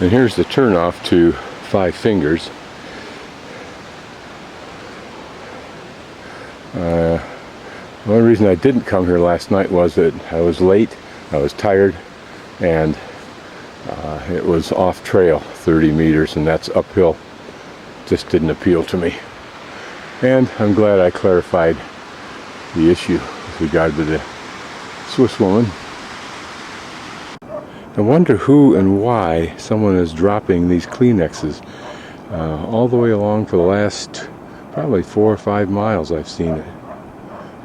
And here's the turnoff to Five Fingers. The only reason I didn't come here last night was that I was late, I was tired, and it was off trail 30 meters, and that's uphill. Just didn't appeal to me. And I'm glad I clarified the issue with regard to the Swiss woman. I wonder who and why someone is dropping these Kleenexes all the way along for the last probably 4 or 5 miles. I've seen it.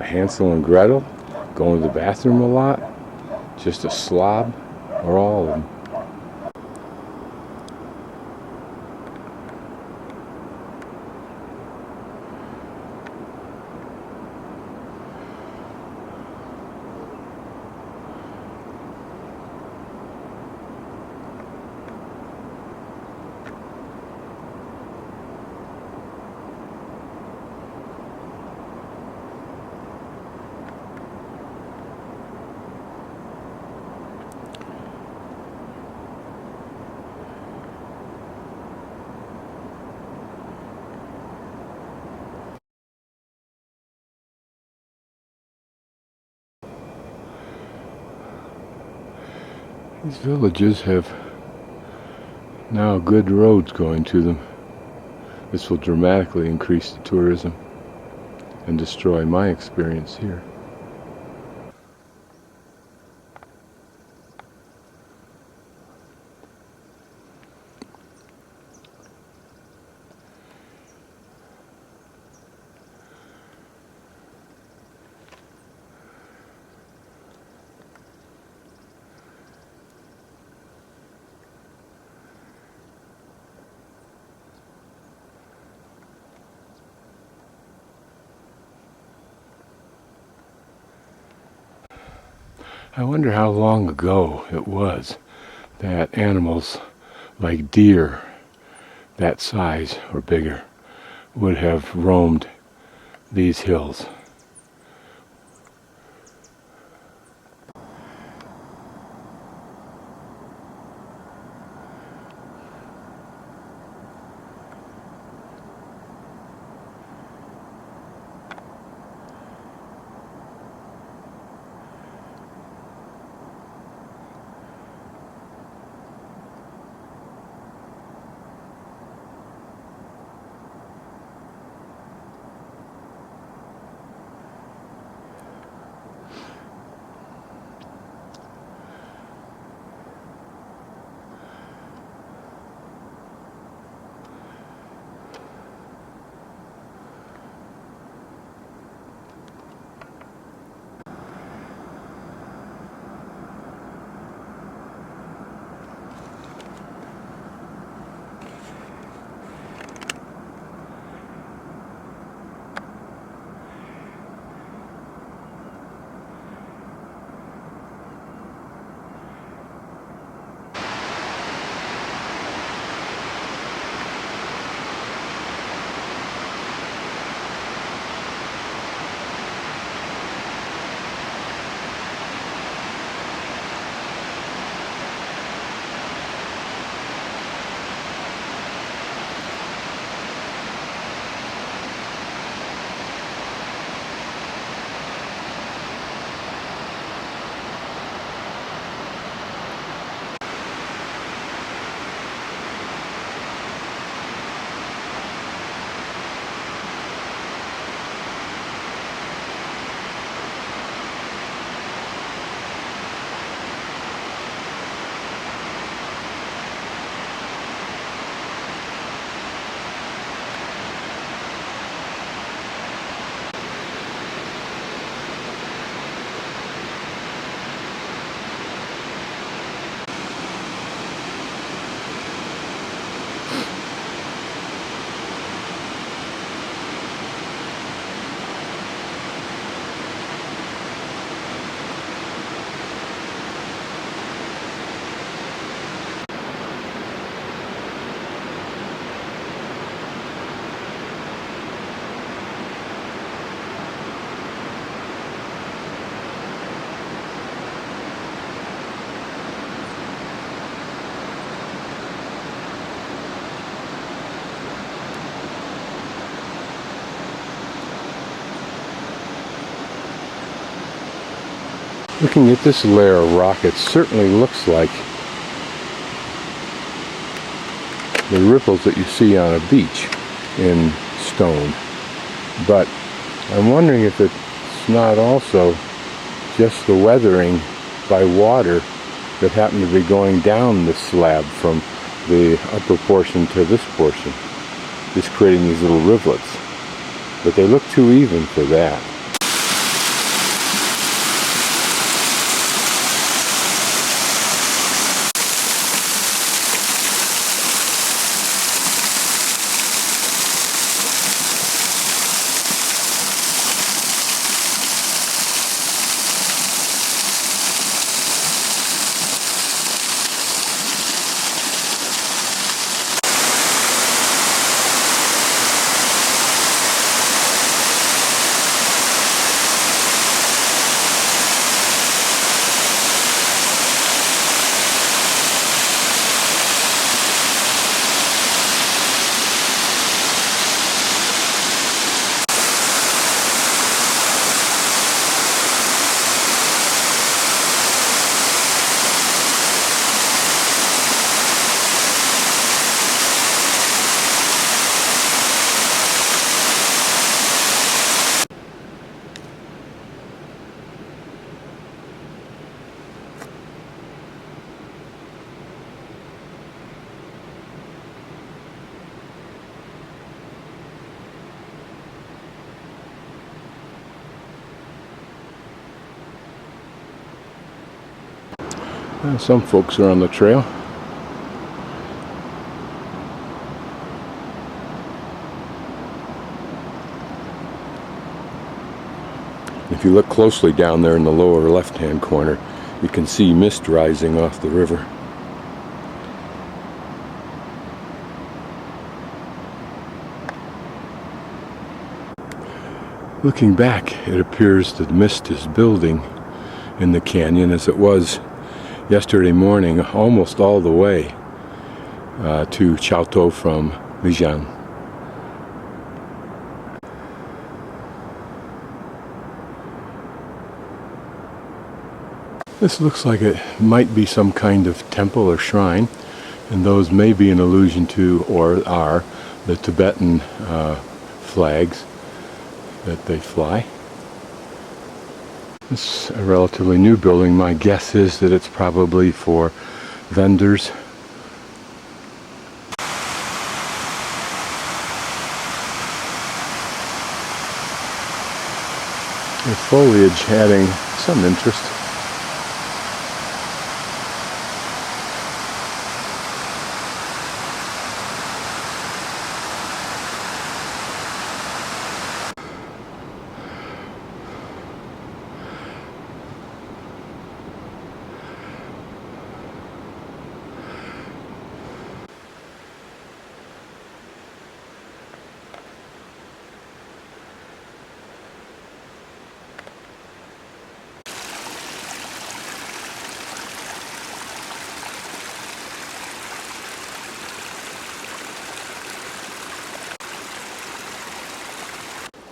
A Hansel and Gretel, going to the bathroom a lot, just a slob, or all of them. These villages have now good roads going to them. This will dramatically increase the tourism and destroy my experience here. I wonder how long ago it was that animals like deer that size or bigger would have roamed these hills. Looking at this layer of rock, it certainly looks like the ripples that you see on a beach in stone. But I'm wondering if it's not also just the weathering by water that happened to be going down the slab from the upper portion to this portion, just creating these little rivulets. But they look too even for that. Some folks are on the trail. If you look closely down there in the lower left-hand corner, you can see mist rising off the river. Looking back, it appears that mist is building in the canyon as it was yesterday morning, almost all the way to Chaotou from Lijiang. This looks like it might be some kind of temple or shrine, and those may be an allusion to, or are, the Tibetan flags that they fly. It's a relatively new building. My guess is that it's probably for vendors. The foliage adding some interest.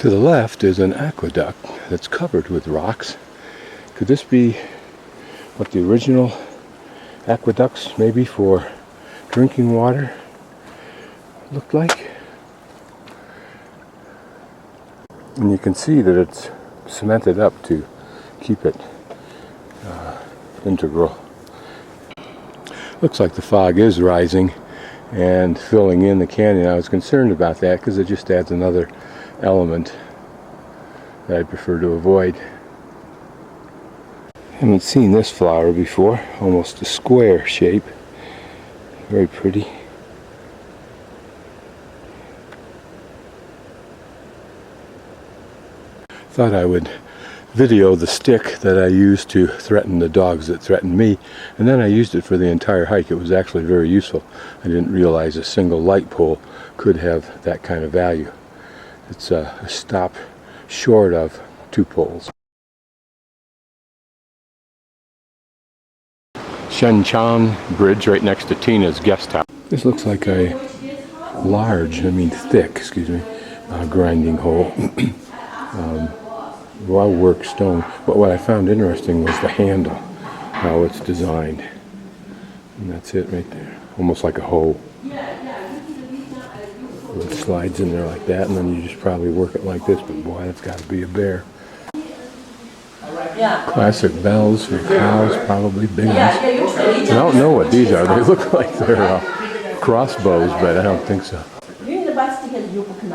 To the left is an aqueduct that's covered with rocks. Could this be what the original aqueducts, maybe for drinking water, looked like? And you can see that it's cemented up to keep it integral. Looks like the fog is rising and filling in the canyon. I was concerned about that because it just adds another element that I prefer to avoid. Haven't seen this flower before. Almost a square shape. Very pretty. Thought I would video the stick that I used to threaten the dogs that threatened me, and then I used it for the entire hike. It was actually very useful. I didn't realize a single light pole could have that kind of value. It's a stop short of 2 poles. Shenchan Bridge right next to Tina's guest house. This looks like a thick, grinding hole. well worked stone. But what I found interesting was the handle, how it's designed. And that's it right there, almost like a hoe. It slides in there like that, and then you just probably work it like this, but boy, that's got to be a bear. Classic bells for cows, probably big ones. I don't know what these are. They look like they're crossbows, but I don't think so.